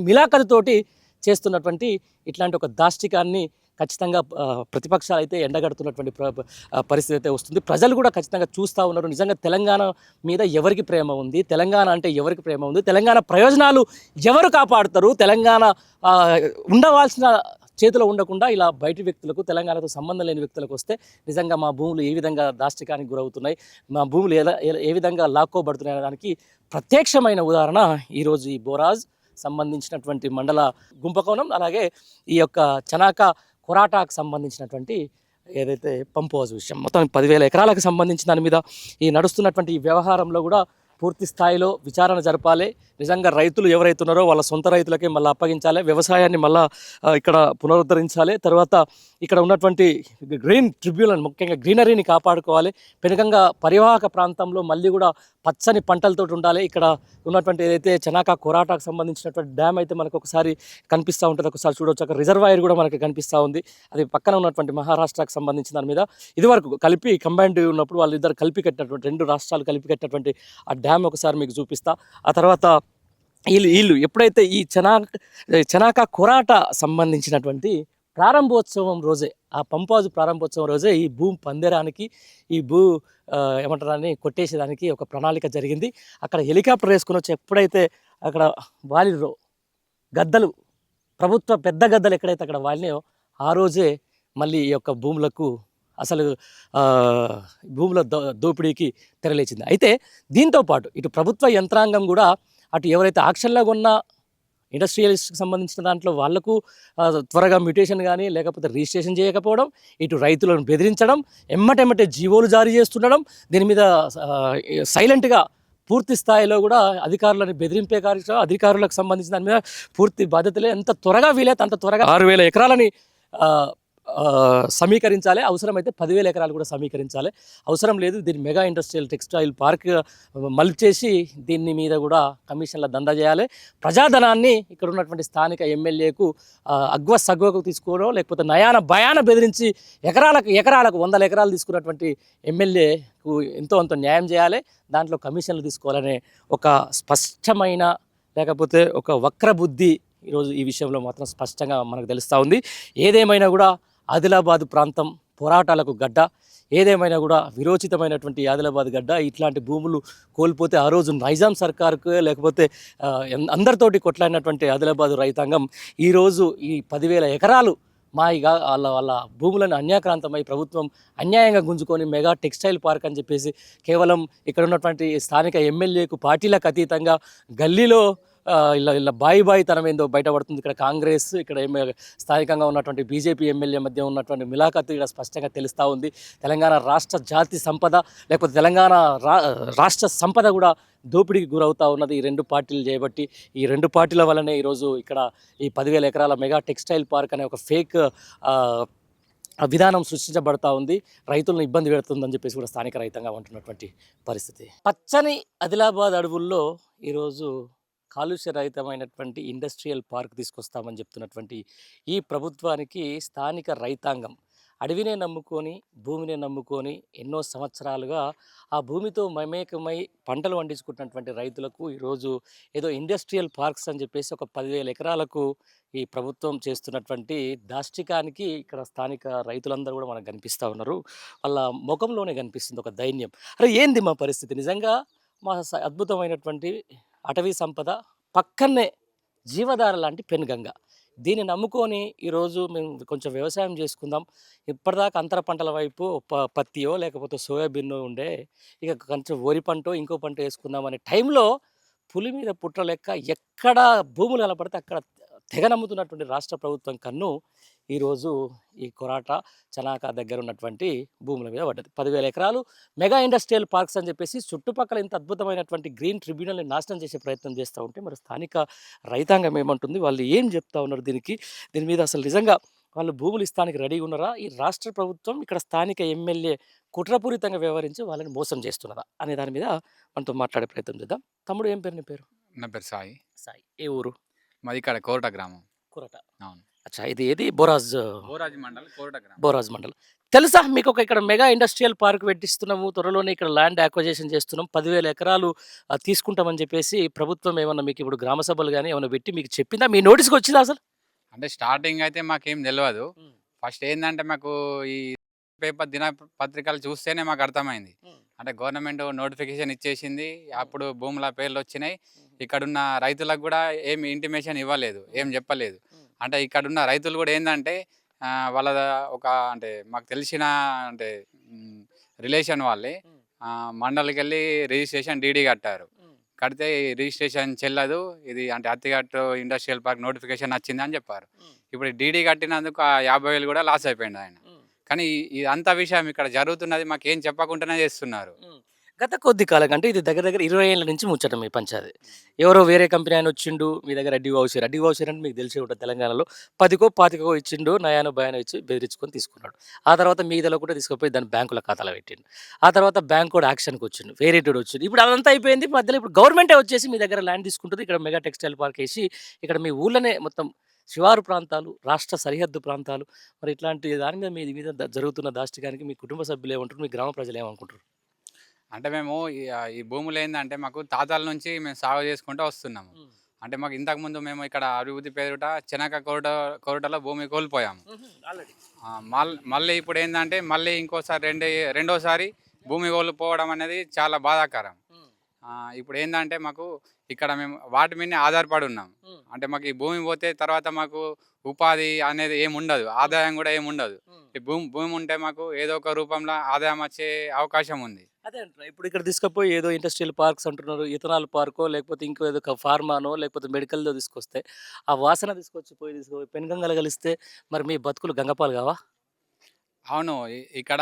మిలాఖతుతోటి చేస్తున్నటువంటి ఇట్లాంటి ఒక దాష్టికాన్ని ఖచ్చితంగా ప్రతిపక్షాలు అయితే ఎండగడుతున్నటువంటి పరిస్థితి అయితే వస్తుంది. ప్రజలు కూడా ఖచ్చితంగా చూస్తూ ఉన్నారు. నిజంగా తెలంగాణ మీద ఎవరికి ప్రేమ ఉంది, తెలంగాణ అంటే ఎవరికి ప్రేమ ఉంది, తెలంగాణ ప్రయోజనాలు ఎవరు కాపాడుతారు, తెలంగాణ ఉండవలసిన చేతిలో ఉండకుండా ఇలా బయటి వ్యక్తులకు, తెలంగాణతో సంబంధం లేని వ్యక్తులకు వస్తే నిజంగా మా భూములు ఏ విధంగా దాష్టికానికి గురవుతున్నాయి, మా భూములు ఏ విధంగా లాక్కోబడుతున్నాయి దానికి ప్రత్యక్షమైన ఉదాహరణ ఈరోజు ఈ బోరాజ్ సంబంధించినటువంటి మండల కుంభకోణం, అలాగే ఈ యొక్క చనాకా కొరాటాకు సంబంధించినటువంటి ఏదైతే పంప్ హౌస్ విషయం. మొత్తం 10,000 ఎకరాలకు సంబంధించిన దాని మీద ఈ నడుస్తున్నటువంటి ఈ వ్యవహారంలో కూడా పూర్తి స్థాయిలో విచారణ జరపాలి. నిజంగా రైతులు ఎవరైతే ఉన్నారో వాళ్ళ సొంత రైతులకే మళ్ళీ అప్పగించాలి, వ్యవసాయాన్ని మళ్ళీ ఇక్కడ పునరుద్ధరించాలి. తర్వాత ఇక్కడ ఉన్నటువంటి గ్రీన్ ట్రిబ్యునల్, ముఖ్యంగా గ్రీనరీని కాపాడుకోవాలి. పెనుగంగా పరివాహక ప్రాంతంలో మళ్ళీ కూడా పచ్చని పంటలతో ఉండాలి. ఇక్కడ ఉన్నటువంటి ఏదైతే చనాకా కొరాటాకు సంబంధించినటువంటి డ్యామ్ అయితే మనకు ఒకసారి కనిపిస్తూ ఉంటుంది, ఒకసారి చూడవచ్చు. అక్కడ రిజర్వాయర్ కూడా మనకి కనిపిస్తూ ఉంది. అది పక్కన ఉన్నటువంటి మహారాష్ట్రకు సంబంధించిన దాని మీద ఇదివరకు కలిపి కంబైన్డ్ ఉన్నప్పుడు వాళ్ళిద్దరు కలిపి కట్టినటువంటి 2 రాష్ట్రాలు కలిపి కట్టినటువంటి ఆ డ్యామ్ ఒకసారి మీకు చూపిస్తా. ఆ తర్వాత వీళ్ళు ఎప్పుడైతే ఈ చనాకా కొరాట సంబంధించినటువంటి ప్రారంభోత్సవం రోజే, ఆ పంప్ హౌస్ ప్రారంభోత్సవం రోజే ఈ భూమి పందేరానికి, ఈ ఏమంటారని కొట్టేసేదానికి ఒక ప్రణాళిక జరిగింది. అక్కడ హెలికాప్టర్ వేసుకుని వచ్చి ఎప్పుడైతే అక్కడ వాలిరో గద్దలు, ప్రభుత్వ పెద్ద గద్దలు ఎక్కడైతే అక్కడ వాలినాయో ఆ రోజే మళ్ళీ ఈ యొక్క భూములకు అసలు భూముల దోపిడీకి తెరలేచింది. అయితే దీంతోపాటు ఇటు ప్రభుత్వ యంత్రాంగం కూడా అటు ఎవరైతే ఆక్షన్లో కొన్న ఇండస్ట్రియలిస్ట్కి సంబంధించిన దాంట్లో వాళ్ళకు త్వరగా మ్యూటేషన్ కానీ లేకపోతే రిజిస్ట్రేషన్ చేయకపోవడం, ఇటు రైతులను బెదిరించడం, ఎమ్మటెమ్మటే జీవోలు జారీ చేస్తుండడం, దీని మీద సైలెంట్గా పూర్తి స్థాయిలో కూడా అధికారులను బెదిరింపే కార్యక్రమం, అధికారులకు సంబంధించిన దాని మీద పూర్తి బాధ్యతలే ఎంత త్వరగా వీలైతే అంత త్వరగా 6,000 ఎకరాలని సమీకరించాలి. అవసరమైతే 10,000 ఎకరాలు కూడా సమీకరించాలి. అవసరం లేదు దీన్ని మెగా ఇండస్ట్రియల్ టెక్స్టైల్ పార్క్ మలిచేసి దీని మీద కూడా కమిషన్ల దందా చేయాలి. ప్రజాధనాన్ని ఇక్కడ ఉన్నటువంటి స్థానిక ఎమ్మెల్యేకు అగ్వ సగ్వకు తీసుకోవడం, లేకపోతే నయాన భయాన బెదిరించి ఎకరాలకు 100 ఎకరాలు తీసుకున్నటువంటి ఎమ్మెల్యేకు ఎంతో అంత న్యాయం చేయాలి. దాంట్లో కమిషన్లు తీసుకోవాలనే ఒక స్పష్టమైన లేకపోతే ఒక వక్ర బుద్ధి ఈరోజు ఈ విషయంలో మాత్రం స్పష్టంగా మనకు తెలుస్తూ ఉంది. ఏదేమైనా కూడా ఆదిలాబాద్ ప్రాంతం పోరాటాలకు గడ్డ, ఏదేమైనా కూడా విరోచితమైనటువంటి ఆదిలాబాద్ గడ్డ. ఇట్లాంటి భూములు కోల్పోతే ఆ రోజు నైజాం సర్కారుకు లేకపోతే అందరితోటి కొట్లాడినటువంటి ఆదిలాబాద్ రైతాంగం ఈరోజు ఈ 10,000 ఎకరాలు వాళ్ళ భూములను అన్యాక్రాంతమై ప్రభుత్వం అన్యాయంగా గుంజుకొని మెగా టెక్స్టైల్ పార్క్ అని చెప్పేసి కేవలం ఇక్కడ ఉన్నటువంటి స్థానిక ఎమ్మెల్యేకు పార్టీలకు అతీతంగా గల్లీలో ఇలా బాయి తనం ఏందో బయటపడుతుంది. ఇక్కడ కాంగ్రెస్, ఇక్కడ స్థానికంగా ఉన్నటువంటి బీజేపీ ఎమ్మెల్యే మధ్య ఉన్నటువంటి మిలాఖత్ ఇక్కడ స్పష్టంగా తెలుస్తూ ఉంది. తెలంగాణ రాష్ట్ర జాతి సంపద లేకపోతే తెలంగాణ రాష్ట్ర సంపద కూడా దోపిడీకి గురవుతూ ఉన్నది ఈ రెండు పార్టీలు చేయబట్టి. ఈ రెండు పార్టీల వల్లనే ఈరోజు ఇక్కడ ఈ 10,000 ఎకరాల మెగా టెక్స్టైల్ పార్క్ అనే ఒక ఫేక్ విధానం సృష్టించబడతా ఉంది. రైతులను ఇబ్బంది పెడుతుందని చెప్పేసి కూడా స్థానిక రైతంగా ఉంటున్నటువంటి పరిస్థితి. పచ్చని ఆదిలాబాద్ అడవుల్లో ఈరోజు కాలుష్య రహితమైనటువంటి ఇండస్ట్రియల్ పార్క్ తీసుకొస్తామని చెప్తున్నటువంటి ఈ ప్రభుత్వానికి స్థానిక రైతాంగం అడవినే నమ్ముకొని భూమినే నమ్ముకొని ఎన్నో సంవత్సరాలుగా ఆ భూమితో మమేకమై పంటలు పండించుకుంటున్నటువంటి రైతులకు ఈరోజు ఏదో ఇండస్ట్రియల్ పార్క్స్ అని చెప్పేసి ఒక 10,000 ఎకరాలకు ఈ ప్రభుత్వం చేస్తున్నటువంటి దాష్టికానికి ఇక్కడ స్థానిక రైతులందరూ కూడా మనకు కనిపిస్తూ ఉన్నారు. వాళ్ళ ముఖంలోనే కనిపిస్తుంది ఒక దైన్యం. అరే ఏంది మా పరిస్థితి, నిజంగా మా అద్భుతమైనటువంటి అటవీ సంపద పక్కనే జీవధార లాంటి పెనుగంగ, దీన్ని నమ్ముకొని ఈరోజు మేము కొంచెం వ్యవసాయం చేసుకుందాం, ఇప్పటిదాకా అంతర పంటల వైపు పత్తియో లేకపోతే సోయాబీన్ ఉండే, ఇక కొంచెం వరి పంటో ఇంకో పంట వేసుకుందాం అనే టైంలో పులి మీద పుట్ర లెక్క ఎక్కడ భూములు కనపడితే అక్కడ తెగ నమ్ముతున్నటువంటి రాష్ట్ర ప్రభుత్వం కన్ను ఈరోజు ఈ కొరాట చనాక దగ్గర ఉన్నటువంటి భూముల మీద పడ్డది. 10,000 ఎకరాలు మెగా ఇండస్ట్రియల్ పార్క్స్ అని చెప్పేసి చుట్టుపక్కల ఇంత అద్భుతమైనటువంటి గ్రీన్ ట్రిబ్యునల్ని నాశనం చేసే ప్రయత్నం చేస్తూ ఉంటే మరి స్థానిక రైతాంగం ఏమంటుంది, వాళ్ళు ఏం చెప్తా ఉన్నారు దీని మీద అసలు నిజంగా వాళ్ళు భూములు ఇస్తానికి రెడీగా ఉన్నారా, ఈ రాష్ట్ర ప్రభుత్వం ఇక్కడ స్థానిక ఎమ్మెల్యే కుట్రపూరితంగా వ్యవహరించి వాళ్ళని మోసం చేస్తున్నదా అనే దాని మీద మనతో మాట్లాడే ప్రయత్నం చేద్దాం. తమ్ముడు ఏం పేరు నీ పేరు? నా పేరు సాయి. సాయి. ఏ ఊరు? మాది ఇక్కడ కోరట గ్రామం. కొరట. అవును. అచ్చా, ఇది ఏది బోరాజ్ మండల్ కోరట గ్రామం. బోరాజ్ మండలం. తెలుసా మీకు ఒక ఇక్కడ మెగా ఇండస్ట్రియల్ పార్క్ పెట్టిస్తున్నాము, త్వరలోనే ఇక్కడ ల్యాండ్ యాక్విజిషన్ చేస్తున్నాం, 10,000 ఎకరాలు తీసుకుంటామని చెప్పేసి ప్రభుత్వం ఏమన్నా మీకు ఇప్పుడు గ్రామ సభలు కానీ ఏమన్నా పెట్టి మీకు చెప్పిందా, మీ నోటీస్కి వచ్చిందా అసలు? అంటే స్టార్టింగ్ అయితే మాకేం తెలియదు. ఫస్ట్ ఏంటంటే మాకు ఈ పేపర్ దినపత్రికలు చూస్తేనే మాకు అర్థమైంది. అంటే గవర్నమెంట్ నోటిఫికేషన్ ఇచ్చేసింది, అప్పుడు భూముల పేర్లు వచ్చినాయి. ఇక్కడున్న రైతులకు కూడా ఏమి ఇంటిమేషన్ ఇవ్వలేదు, ఏం చెప్పలేదు. అంటే ఇక్కడున్న రైతులు కూడా ఏంటంటే వాళ్ళ ఒక అంటే మాకు తెలిసిన అంటే రిలేషన్ వాళ్ళే మండలికి వెళ్ళి రిజిస్ట్రేషన్ డీడీ కట్టారు. కడితే రిజిస్ట్రేషన్ చెల్లదు, ఇది అంటే అత్తిగట్టు ఇండస్ట్రియల్ పార్క్ నోటిఫికేషన్ వచ్చింది అని చెప్పారు. ఇప్పుడు డీడీ కట్టినందుకు ఆ 50,000 కూడా లాస్ అయిపోయింది ఆయన. కానీ ఇదంతా విషయం ఇక్కడ జరుగుతున్నది మాకు ఏం చెప్పకుండానే చేస్తున్నారు. గత కొద్ది కాలం అంటే ఇది దగ్గర 20 ఏళ్ళ నుంచి ముచ్చట మీ పంచాది. ఎవరో వేరే కంపెనీ ఆయన వచ్చిండు మీ దగ్గర అడ్డీ వౌచర్ అంటే మీకు తెలిసి ఉంటుంది తెలంగాణలో 10కో 25కో ఇచ్చిండు, నయానో భయానో ఇచ్చి బెదిరించుకొని తీసుకున్నాడు. ఆ తర్వాత మీదలో కూడా తీసుకుపోయి దాన్ని బ్యాంకుల ఖాతాలో పెట్టిండు. ఆ తర్వాత బ్యాంక్ కూడా యాక్షన్కి వచ్చిండు, వేరేటోడు వచ్చిండు. ఇప్పుడు అదంతా అయిపోయింది. మధ్యలో ఇప్పుడు గవర్నమెంటే వచ్చేసి మీ దగ్గర ల్యాండ్ తీసుకుంటుంది, ఇక్కడ మెగా టెక్స్టైల్ పార్క్ వేసి ఇక్కడ మీ ఊళ్ళోనే మొత్తం శివారు ప్రాంతాలు, రాష్ట్ర సరిహద్దు ప్రాంతాలు, మరి ఇట్లాంటి దాని మీద మీ మీద జరుగుతున్న దాష్టికానికి మీ కుటుంబ సభ్యులు ఏమంటారు, మీ గ్రామ ప్రజలు ఏమనుకుంటారు? అంటే మేము ఈ భూములు ఏంటంటే మాకు తాతాల నుంచి మేము సాగు చేసుకుంటూ వస్తున్నాము. అంటే మాకు ఇంతకుముందు మేము ఇక్కడ అభివృద్ధి పేరుట చెనక కోరటలో భూమి కోల్పోయాము. మళ్ళీ ఇప్పుడు ఏంటంటే మళ్ళీ ఇంకోసారి రెండోసారి భూమి కోల్పోవడం అనేది చాలా బాధాకరం. ఇప్పుడు ఏంటంటే మాకు ఇక్కడ మేము వాటి మీదనే ఆధారపడి ఉన్నాం. అంటే మాకు ఈ భూమి పోతే తర్వాత మాకు ఉపాధి అనేది ఏముండదు, ఆదాయం కూడా ఏముండదు. ఈ భూమి ఉంటే మాకు ఏదో ఒక రూపంలో ఆదాయం వచ్చే అవకాశం ఉంది. అదే అంటున్నా. ఇప్పుడు ఇక్కడ తీసుకపోయి ఏదో ఇండస్ట్రియల్ పార్క్స్ అంటున్నారు. ఇథనాల్ పార్కో లేకపోతే ఇంకో ఏదో ఫార్మానో లేకపోతే మెడికల్‌దో తీసుకొస్తే, ఆ వాసన తీసుకుపోయి పెనుగంగల కలిస్తే మరి మీ బతుకులు గంగపాలు కావా? అవును. ఇక్కడ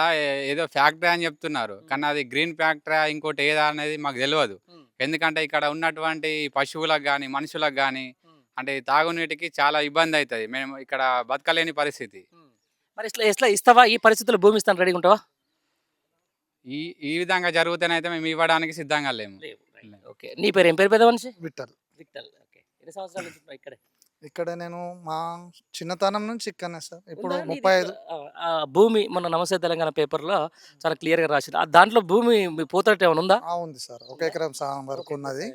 ఏదో ఫ్యాక్టరీ అని చెప్తున్నారు. కానీ అది గ్రీన్ ఫ్యాక్టరా ఇంకోటి ఏదా అనేది మాకు తెలవదు. హ్మ్. ఎందుకంటే ఇక్కడ ఉన్నటువంటి పశువులకు గాని, మనుషులకు గాని హ్మ్. అంటే తాగునీటికి చాలా ఇబ్బందయితది. మేము ఇక్కడ బతకలేని పరిస్థితి. హ్మ్. మరి ఇట్లా ఎట్లా ఇస్తావా? ఈ పరిస్థితుల్లో భూమి ఇస్తాను రెడీగా ఉంటావా? ఈ ఈ విధంగా జరుగుతేనైతే మేము ఇవ్వడానికి సిద్ధంగా లేము. లేవు. రైట్. ఓకే. నీ పేరు ఏం పేరు పెద్ద మనిషి? విఠల్. విఠల్. ఓకే. ఎన్ని సంవత్సరాల నుంచి ఉంటున్నావు ఇక్కడే? ఇక్కడ నేను మా చిన్నతనం నుంచి ఇక్కడనే సార్. ఇప్పుడు ఉందా నీది 35 ఆ! ఆ భూమి మొన్న నమస్తే తెలంగాణ పేపర్‌లో చాలా క్లియర్‌గా రాసిర్రు. దాంట్లో భూమి మీ పోతట్టు ఏమైనా ఉందా? ఉంది సార్. ఒక ఎకరం సగం వరకు ఉన్నది.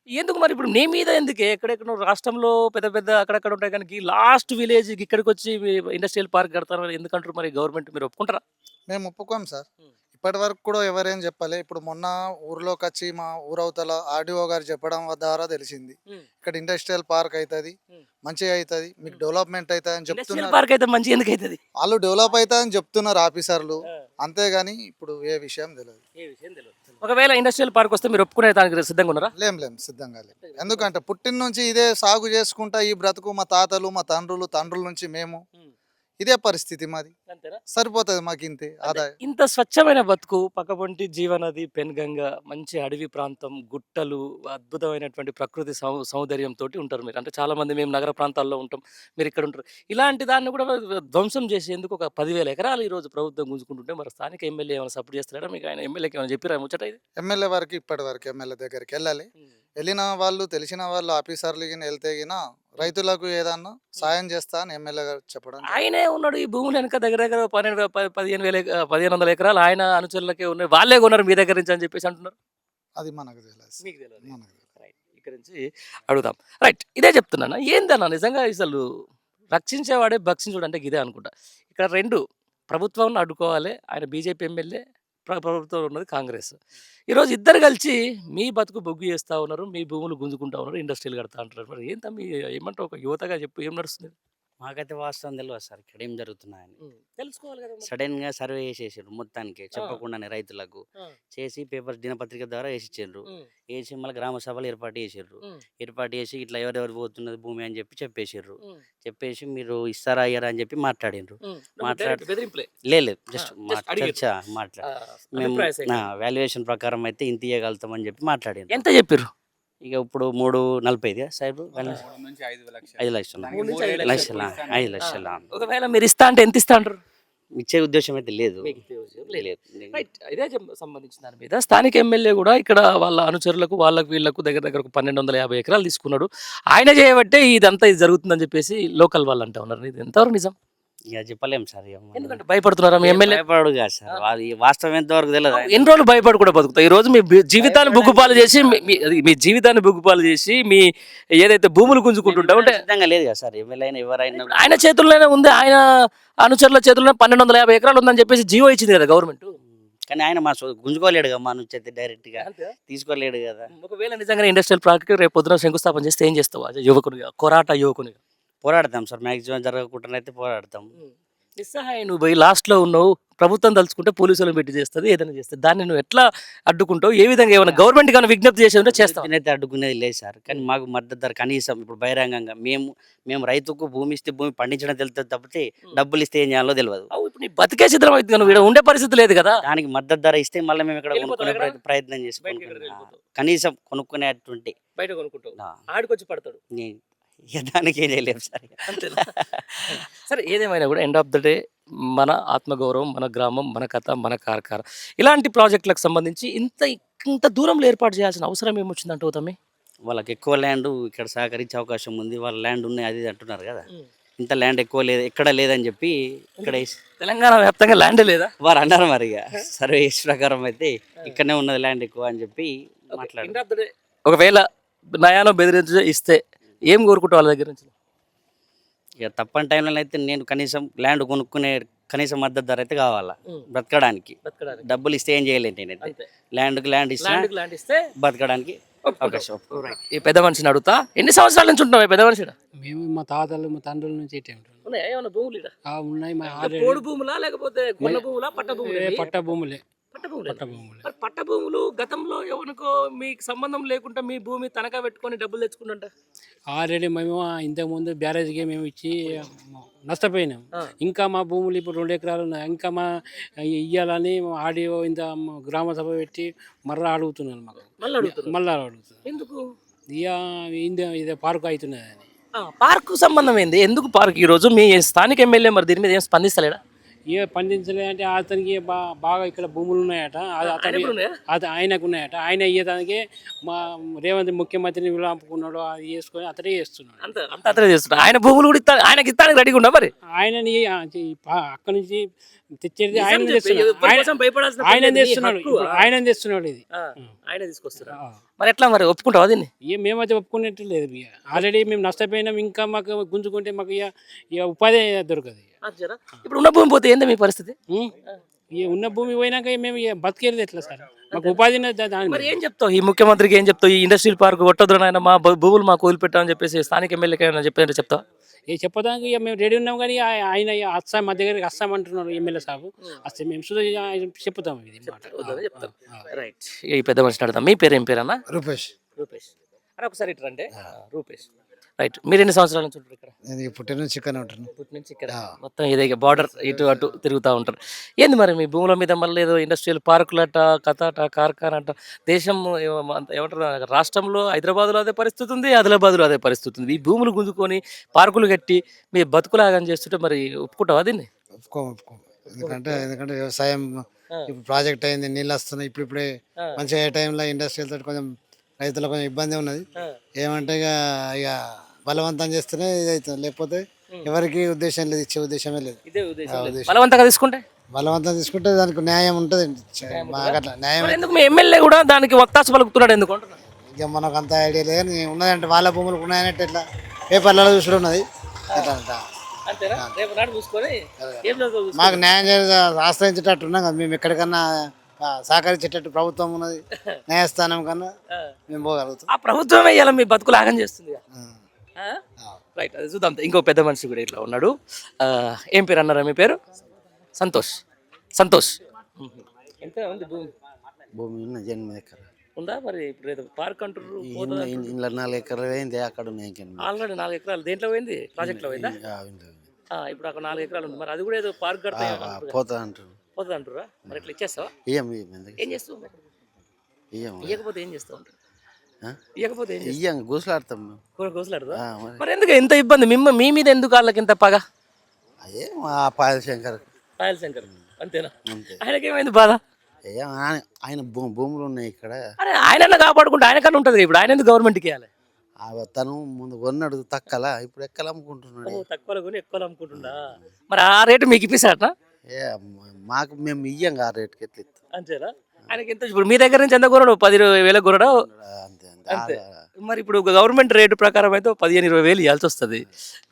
ఎందుకు మరి ఇప్పుడు నీ మీద ఎందుకే? ఎక్కడెక్కడో రాష్ట్రంలో పెద్ద పెద్ద అక్కడక్కడ ఉంటాయి కానీ లాస్ట్ విలేజ్ ఇక్కడికొచ్చి ఇండస్ట్రియల్ పార్క్ కడతారు ఎందుకంటారు మరి గవర్నమెంట్ మీరు ఒప్పుకుంటారా? మేము ఒప్పుకోం సార్. హ్మ్. ఇప్పటి వరకు కూడా ఎవరేం చెప్పలే. ఇప్పుడు మొన్న ఊర్లోకొచ్చి మా ఊరవతల ఆర్‌డీఓ గారు చెప్పడం ద్వారా తెలిసింది. ఇక్కడ ఇండస్ట్రియల్ పార్క్ అయితది. హ్మ్. మంచిగా అయితది. మీకు డెవలప్‌మెంట్ అయితదని ఇండస్ట్రియల్ చెప్తున్నారు. పార్క్ అయితే మంచిగా ఎందుకు అవుతుంది? వాళ్ళు డెవలప్ అయితదని చెప్తున్నారు ఆఫీసర్లు. అంతేగాని ఇప్పుడు ఏ విషయం తెలవదు. ఏ విషయం తెలియదు. ఒకవేళ ఇండస్ట్రియల్ పార్క్ వస్తే మీరు ఒప్పుకునే దానికి సిద్ధంగా ఉన్నారా? లేం సిద్ధంగా లేం. ఎందుకంటే పుట్టిన నుంచి ఇదే సాగు చేసుకుంటా ఈ బ్రతుకు మా తాతలు, మా తండ్రుల నుంచి మేము ఇదే పరిస్థితి మాది. అంతేనా? సరిపోతది మాకింతే ఆదాయం. ఇంత స్వచ్ఛమైన బతుకు పక్కపొంటి జీవనది పెన్గంగ మంచి అడవి ప్రాంతం గుట్టలు అద్భుతమైనటువంటి ప్రకృతి సౌందర్యంతో ఉంటారు మీరు అంటే చాలా మంది మేము నగర ప్రాంతాల్లో ఉంటాం మీరు ఇక్కడ ఉంటారు ఇలాంటి దాన్ని కూడా ధ్వంసం చేసేందుకు ఒక 10,000 ఎకరాలు ఈ రోజు ప్రభుత్వం గుంజుకుంటుంటే మరి స్థానిక ఎమ్మెల్యే ఏమైనా సపోర్ట్ చేస్తారా మీకు ఆయన ఎమ్మెల్యేకి ఏమైనా చెప్పారా ముచ్చట ఇది ఎమ్మెల్యే వరకు ఇప్పటి వరకు ఎమ్మెల్యే దగ్గరికి వెళ్ళాలి. వెళ్ళిన వాళ్ళు తెలిసిన వాళ్ళు ఆఫీసర్లు గిన వెళ్తే గిన రైతులకు ఏదన్నా సాయం చేస్తా అని ఎమ్మెల్యే గారు చెప్పడం జరిగింది. ఆయనే ఉన్నాడు ఈ భూములు వెనక దగ్గర దగ్గర 15,000 ఎకరాలు ఆయన అనుచరులకే ఉన్నాయి వాళ్ళే కొన్నారు మీ దగ్గర నుంచి అని చెప్పేసి అంటున్నారు అది మనకు తెలియదు. మీకు తెలియదు. మనకు తెలియదు. రైట్. ఇక్కడ నుంచి అడుగుదాం రైట్ ఇదే చెప్తున్నాను ఏందన్నా నిజంగా అసలు రక్షించేవాడే భక్షించుడు అంటే ఇదే అనుకుంటా ఇక్కడ రెండు ప్రభుత్వాన్ని అడ్డుకోవాలి ఆయన బీజేపీ ఎమ్మెల్యే ప్రభుత్వం ఉన్నది కాంగ్రెస్ ఈరోజు ఇద్దరు కలిసి మీ బతుకు బొగ్గు చేస్తూ ఉన్నారు మీ భూములు గుంజుకుంటా ఉన్నారు ఇండస్ట్రీలు కడతా అంటారు మరి ఏంటో మీ ఏమంటావు ఒక యువతగా చెప్పు ఏం నడుస్తుంది మాకైతే వాస్తవం తెలియదు సార్ ఇక్కడ ఏం జరుగుతున్నాయని. తెలుసుకోవాలి కదా మరి. సడన్ గా సర్వే చేసేసారు మొత్తానికి చెప్పకుండానే రైతులకు ఆ. చేసి పేపర్ దినపత్రిక ద్వారా వేసిచ్చారు. ఉమ్, వేసి మళ్ళీ గ్రామ సభలు ఏర్పాటు చేసారు. ఉమ్, ఏర్పాటు చేసి ఇట్లా ఎవరెవరు పోతున్నది భూమి అని చెప్పి చెప్పేసారు. ఉమ్, చెప్పేసి మీరు ఇస్తారా అయ్యారా అని చెప్పి మాట్లాడినారు. ఉమ్. మాట్లాడు- డైరెక్ట్ బెదిరింపులే. లేదు జస్ట్ just అడిగారు. చర్చ మాట్లా ఆ, మేము అభిప్రాయ సేకరణ. వాల్యుయేషన్ ప్రకారం అయితే ఇంత ఇవ్వగలుగుతామని చెప్పి మాట్లాడారు. ఎంత చెప్పారు ఇక ఇప్పుడు 3.40 సార్ 3 నుంచి 5 లక్షలు. 5 లక్షలు దానికి 3 నుంచి 3 5 లక్షల లక్షలు. 5 లక్షల ఒకవేళ మీరు ఇస్తా అంటే ఎంత ఇస్తా అంటారు ఇచ్చే ఉద్దేశం అయితే లేదు. లేదు. రైట్ ఇదే సంబంధించిన దాని మీద స్థానిక ఎమ్మెల్యే కూడా ఇక్కడ వాళ్ళ అనుచరులకు వాళ్ళకు వీళ్ళకు దగ్గర దగ్గర ఒక 1,250 ఎకరాలు తీసుకున్నాడు ఆయన చేయబట్టే ఇదంతా ఇది జరుగుతుందని చెప్పేసి లోకల్ వాళ్ళు అంటా ఉన్నారు ఇది ఎంతవరకు నిజం ఇక చెప్పలేం సార్ ఇక మనం. ఎందుకంటే భయపడుతున్నారా మీ ఎమ్మెల్యే భయపడు కాదు సార్ అది వాస్తవం ఎంతవరకు తెలియదు. ఎన్ని రోజులు భయపడి కూడా బతుకుతాయి ఈ రోజు మీ జీవితాన్ని బుగ్గుపాలు చేసి మీ జీవితాన్ని బుగ్గుపాలు చేసి మీ ఏదైతే భూములు గుంజుకుంటుంటా ఉంటే సిద్ధంగా లేదు కదా సార్ ఎవరైనా ఎవరైనా. ఆయన చేతుల్లోనే ఉంది ఆయన అనుచరుల చేతుల్లోనే 1,250 ఎకరాలు ఉందని చెప్పేసి జీవో ఇచ్చింది కదా గవర్నమెంట్ కానీ ఆయన మా గుంజుకోలేడు కదా మా నుంచి అయితే డైరెక్ట్ గా తీసుకోలేడు కదా. ఒకవేళ నిజంగా ఇండస్ట్రియల్ ప్రాజెక్ట్ రేపు పొద్దున శంకుస్థాపన చేస్తే ఏం చేస్తావు అదే యువకునిగా కొరాట యువకునిగా పోరాడతాం సార్ మాక్సిమం జరగకుండా అయితే పోరాడతాం. నిస్సహాయం నువ్వు పోయి లాస్ట్లో ఉన్నావు ప్రభుత్వం తలుచుకుంటే పోలీసులను పెట్టి చేస్తుంది ఏదైనా చేస్తుంది దాన్ని నువ్వు ఎట్లా అడ్డుకుంటావు ఏ విధంగా ఏమైనా గవర్నమెంట్ కానీ విజ్ఞప్తి చేసి ఉంటే చేస్తావు అయితే అడ్డుకునేది లేదు సార్ కానీ మాకు మద్దతు ధర కనీసం ఇప్పుడు బహిరంగంగా మేము రైతుకు భూమి ఇస్తే భూమి పండించడం తెలుస్తుంది తప్పితే డబ్బులు ఇస్తే ఏం చేయాలో తెలియదు. అవు ఇప్పుడు నీ బతికే సిద్ధం అవుతుంది నువ్వు ఇక్కడ ఉండే పరిస్థితి లేదు కదా దానికి మద్దతు ధర ఇస్తే మళ్ళీ మేము ఇక్కడ వెళ్ళిపోతాం కొనుక్కునే ఎక్కడ? ప్రయత్నం బయటికి చేసుకుంటాం. ఎక్కడికి వెళ్ళిపోతావు? కనీసం కొనుక్కునేటువంటి బయట కొనుక్కుంటావు ఆ, ఆడికొచ్చి పడతాడు నే- ఇక దానికి ఏం చేయలేము సార్ ఇక. అంతేనా సరే ఏదేమైనా కూడా ఎండ్ ఆఫ్ ద డే మన ఆత్మగౌరవం మన గ్రామం మన కథ మన కార్కార ఇలాంటి ప్రాజెక్టులకు సంబంధించి ఇంత దూరంలో ఏర్పాటు చేయాల్సిన అవసరం ఏమొచ్చిందంటే తమ్మి వాళ్ళకి ఎక్కువ ల్యాండ్ ఇక్కడ సహకరించే అవకాశం ఉంది వాళ్ళ ల్యాండ్ ఉన్నాయి అది ఇది అంటున్నారు కదా. ఇంత ల్యాండ్ ఎక్కువ లేదు ఎక్కడ లేదని చెప్పి ఇక్కడ తెలంగాణ వ్యాప్తంగా ల్యాండ్ లేదా వారు అన్నారు మరి ఇక సర్వే ప్రకారం అయితే ఇక్కడనే ఉన్నది ల్యాండ్ ఎక్కువ అని చెప్పి మాట్లాడారు. End of the day, ఒకవేళ నయానో బెదిరించి ఇస్తే ఏం కోరుకుంటావు వాళ్ళ దగ్గర నుంచి ఇక తప్పని టైంలో అయితే నేను కనీసం ల్యాండ్ కొనుక్కునే కనీసం మద్దతు ధర అయితే కావాలా బ్రతకడానికి. బతకడానికి డబ్బులు ఇస్తే ఏం చేయలేను నేనైతే. అంతే. ల్యాండ్కి ల్యాండ్ ఇస్తే ల్యాండ్ ఇస్తే బతకడానికి అవకాశం. ఈ పెద్ద మనిషిని అడుగుతా ఎన్ని సంవత్సరాల నుంచి ఉంటున్నావు ఈ పెద్ద మనిషి మేము మా తాతలు మా తండ్రుల నుంచి ఇటే ఉంటాం. ఉన్నాయా ఏమన్నా భూములు ఈడ? ఉన్నాయి మా అంటే పోడు భూములా లేకపోతే కొన్న భూములా పట్ట భూములా ఇవి? పట్ట భూములే పట్టభూములు పట్ట భూములు. మరి పట్టభూములు గతంలో ఎవరికో మీకు సంబంధం లేకుండా మీ భూమి తనఖా పెట్టుకొని డబ్బులు తెచ్చుకుంటుంట ఆల్రెడీ మేము ఇంతకుముందు బ్యారేజ్కి మేము ఇచ్చి నష్టపోయినాం. ఇంకా మా భూములు ఇప్పుడు 2 ఎకరాలు ఉన్నాయి. ఇంకా మా ఇయ్యాలని ఆడియో ఇంత గ్రామ సభ పెట్టి మరలా అడుగుతున్నారు మాకు. మళ్ళీ అడుగుతున్నారు మళ్ళా అడుగుతున్నారు. ఎందుకు ఇదే పార్కు అవుతున్నది అని. పార్కు సంబంధం ఏంది? ఎందుకు పార్క్ ఈ రోజు మీ స్థానిక ఎమ్మెల్యే మరి దీని మీద ఏం స్పందిస్తలేడా? పండించలే అంటే అతనికి బాగా ఇక్కడ భూములు ఉన్నాయట. అది ఆయనకు ఉన్నాయా? అది ఆయనకు ఉన్నాయట. ఆయన ఇయ్యడానికి మా రేవంత్ ముఖ్యమంత్రిని విలాంపుకున్నాడు. అది చేసుకొని అతడే చేస్తున్నాడు. అంత అతనే చేస్తున్నా. ఆయన భూములు కూడా ఆయనకి ఇస్తానికి రెడీగా ఉన్నా మరి ఆయనని అక్కడి నుంచి తెచ్చేది ఆయన నిజం చెప్పు. ఎవరి కోసం భయపడాల్సిన పని ఆయన లేదు. నీ తెస్తున్నాడు. హక్కు. ఇప్పుడు ఆయన తెస్తున్నాడు ఇది. ఆయన తీసుకొస్తున్నా. మరి ఎట్లా మరి ఒప్పుకుంటావా దీన్ని? మేమైతే ఒప్పుకునేట్టు లేదు. ఆల్రెడీ మేము నష్టపోయినాం. ఇంకా మాకు గుంజుకుంటే మాకు ఇక ఉపాధి దొరకదు. అంతేనా? ఇప్పుడు ఉన్న భూమి పోతే ఏంది మీ పరిస్థితి? ఉన్న భూమి పోయినాక మేము బతికేది ఎట్లా సార్? మాకు ఉపాధి దాని మరి ఏం చెప్తావు ఈ ముఖ్యమంత్రికి? ఏం చెప్తావు? ఈ ఇండస్ట్రియల్ పార్క్ కొట్టదు నాయన, మా భూములు మాకు వదిలిపెట్టామని చెప్పేసి స్థానిక ఎమ్మెల్యేకి ఏమైనా చెప్పారంటే చెప్తావా? చెప్పడానికి ఇక మేము రెడీ ఉన్నాం. కానీ ఆయన అస్సాం మా దగ్గరికి వస్తామంటున్నారు ఎమ్మెల్యే సాబు. వస్తే మేము సుధా చెప్తాం ఇది మాట. చెప్తారు. రైట్. ఈ పెద్ద మనిషిని అడుగుతాం. మీ పేరు ఏం పేరు అన్న? రూపేష్. రూపేష్. అరే ఒకసారి ఇట్లా అంటే రూపేష్. రైట్. మీరు ఎన్ని సంవత్సరాల నుంచి ఉంటారు ఇక్కడ? నేను పుట్టిన నుంచి ఇక్కడ ఉంటాను. ఇప్పటి నుంచి ఇక్కడ మొత్తం ఇదే బార్డర్ ఇటు అటు తిరుగుతూ ఉంటారు. ఏంది మరి మీ భూముల మీద మళ్ళీ ఏదో ఇండస్ట్రియల్ పార్కులట, కథట, కార్ఖానా అంట, దేశం ఏమంటారు, రాష్ట్రంలో హైదరాబాద్లో అదే పరిస్థితి ఉంది, ఆదిలాబాద్లో అదే పరిస్థితి ఉంది. ఈ భూములు గుంజుకొని పార్కులు కట్టి మీ బతుకులాగని చేస్తుంటే మరి ఒప్పుకుంటావా దీన్ని? ఒప్పుకోం. ఎందుకంటే వ్యవసాయం ఇప్పుడు ప్రాజెక్ట్ అయింది, నీళ్ళు వస్తున్నాయి. ఇప్పుడే మంచిగా ఏ టైంలో ఇండస్ట్రియల్ తోటి కొంచెం రైతులకు కొంచెం ఇబ్బంది ఉన్నది. ఏమంటే ఇక బలవంతం చేస్తేనే ఇది అవుతుంది. లేకపోతే ఎవరికి ఉద్దేశం లేదు, ఇచ్చే ఉద్దేశమే లేదు. బలవంతంగా తీసుకుంటే బలవంతం తీసుకుంటే దానికి న్యాయం ఉంటుంది. మాకు అట్లా న్యాయం మరి ఎందుకు మీ ఎమ్మెల్యే కూడా దానికి వత్తాసు పలుకుతున్నాడు ఎందుకు అంటున్నా? ఇక మనకు అంత ఐడియా లేదు. కానీ ఉన్నదంటే వాళ్ళ భూములు ఉన్నాయన్నట్టు ఇట్లా పేపర్లలో చూసుడు ఉన్నది. అట్లా అంతేనా? రేపు నాడు చూసుకొని ఏం చదువుతావు? మాకు న్యాయం ఆశ్రయించేటట్టు ఉన్నాం కదా. మేము ఎక్కడికన్నా సహకరించేటట్టు ప్రభుత్వం ఉన్నది. న్యాయస్థానం కన్నా మేము పోగలుగుతాం. ఆ ప్రభుత్వమే ఇవాళ మీ బతుకులు ఆగం చేస్తుంది. రైట్. అది చూద్దాం. ఇంకో పెద్ద మనిషి కూడా ఇట్లా ఉన్నాడు. ఏం పేరు అన్నారా మీ పేరు? సంతోష్. సంతోష్. ఎంత ఉంది భూమి? భూమి ఉన్న 8 ఎకరాలు ఉందా? మరి ఇప్పుడు ఏదో పార్క్ అంటారు. ఇంట్లో 4 ఎకరాలు పోయింది. అక్కడ ఉన్నాయి ఆల్రెడీ 4 ఎకరాలు దేంట్లో పోయింది? ప్రాజెక్ట్లో పోయిందా? ఇప్పుడు అక్కడ 4 ఎకరాలు ఉంది. మరి అది కూడా ఏదో పార్క్ కడతా పోతా అంటారు. పోతుంది అంటారా? మరి ఇట్లా ఇచ్చేస్తావా? ఏం చేస్తావు? ఇవ్వకపోతే ఏం చేస్తావు అంటారు? ఇవ్వకపోతే ఇయ్యం గోసులాడతాం మేము. గోసలాడదా? మరి ఎందుకు ఎంత ఇబ్బంది? మీ మీద ఎందుకు వాళ్ళకి ఇంత పగ? అదే మా పాయల శంకర్ పాయల్ శంకర్ అంతేనా? అంతే. ఆయనకేమైంది బాధ? ఆయన భూములు ఉన్నాయి ఇక్కడ. అరే ఆయన కాపాడుకుంటే ఆయన కన్నా ఉంటుంది. ఇప్పుడు ఆయన ఎందుకు గవర్నమెంట్కి ఇవ్వాలి? తను ముందు కొన్నాడు తక్కల, ఇప్పుడు ఎక్కలు అమ్ముకుంటున్నాడు. తక్కువ కొని ఎక్కువ అమ్ముకుంటుందా? మరి ఆ రేటు మీకు ఇప్పిస్తారట? మాకు మేము ఇయ్యం ఆ రేటుకి ఎట్లా ఇస్తాం. అంతేనా? ఆయనకి ఎంత ఇప్పుడు మీ దగ్గర నుంచి ఎంత కొనడు? 10,000 కొనడా? అంతే అంతే. మరి ఇప్పుడు గవర్నమెంట్ రేటు ప్రకారం అయితే 15,000-20,000 ఇవ్వాల్సి వస్తుంది.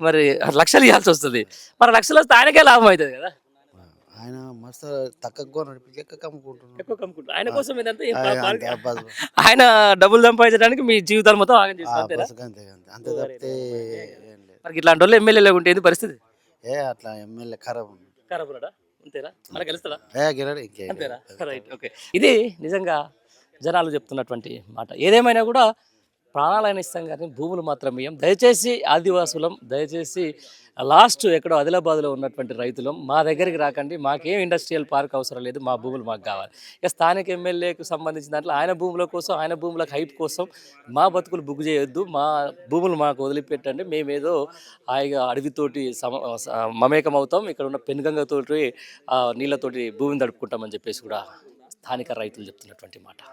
మరి లక్షలు ఇవ్వాల్సి వస్తుంది. మరి లక్షలు వస్తే ఆయనకే లాభం అవుతుంది కదా? ఆయన మస్తు తక్కువ కొన్నాడు, ఎక్కువ అమ్ముకుంటున్నాడు. ఎక్కువ అమ్ముకుంటారు. ఆయన కోసం ఇదంతా ఆయన డబ్బులు సంపాదించడానికి మీ జీవితాలు మొత్తం ఆగం చేస్తారు. అంతే తప్పితే మరి ఇట్లాంటి వాళ్ళు ఎమ్మెల్యేలో ఉంటే ఏంది పరిస్థితి? అట్లా ఎమ్మెల్యే ఖరాబ్ ఖరాబ్ అంతేనా? మనకు గెలుస్తాడా? అంతేనా? రైట్. ఓకే. ఇది నిజంగా జనాలు చెప్తున్నటువంటి మాట. ఏదేమైనా కూడా ప్రాణాలైన ఇస్తాం కానీ భూములు మాత్రం ఇయ్యం. దయచేసి ఆదివాసులం, దయచేసి లాస్ట్ ఎక్కడో ఆదిలాబాద్లో ఉన్నటువంటి రైతులం మా దగ్గరికి రాకండి. మాకేం ఇండస్ట్రియల్ పార్క్ అవసరం లేదు, మా భూములు మాకు కావాలి. ఇక స్థానిక ఎమ్మెల్యేకు సంబంధించిన దాంట్లో ఆయన భూముల కోసం, ఆయన భూములకు హైప్ కోసం మా బతుకులు బుక్ చేయొద్దు, మా భూములు మాకు వదిలిపెట్టండి. మేమేదో హాయిగా అడవితోటి మమేకం అవుతాం, ఇక్కడ ఉన్న పెనుగంగతోటి నీళ్ళతోటి భూమిని తడుపుకుంటామని చెప్పేసి కూడా స్థానిక రైతులు చెప్తున్నటువంటి మాట.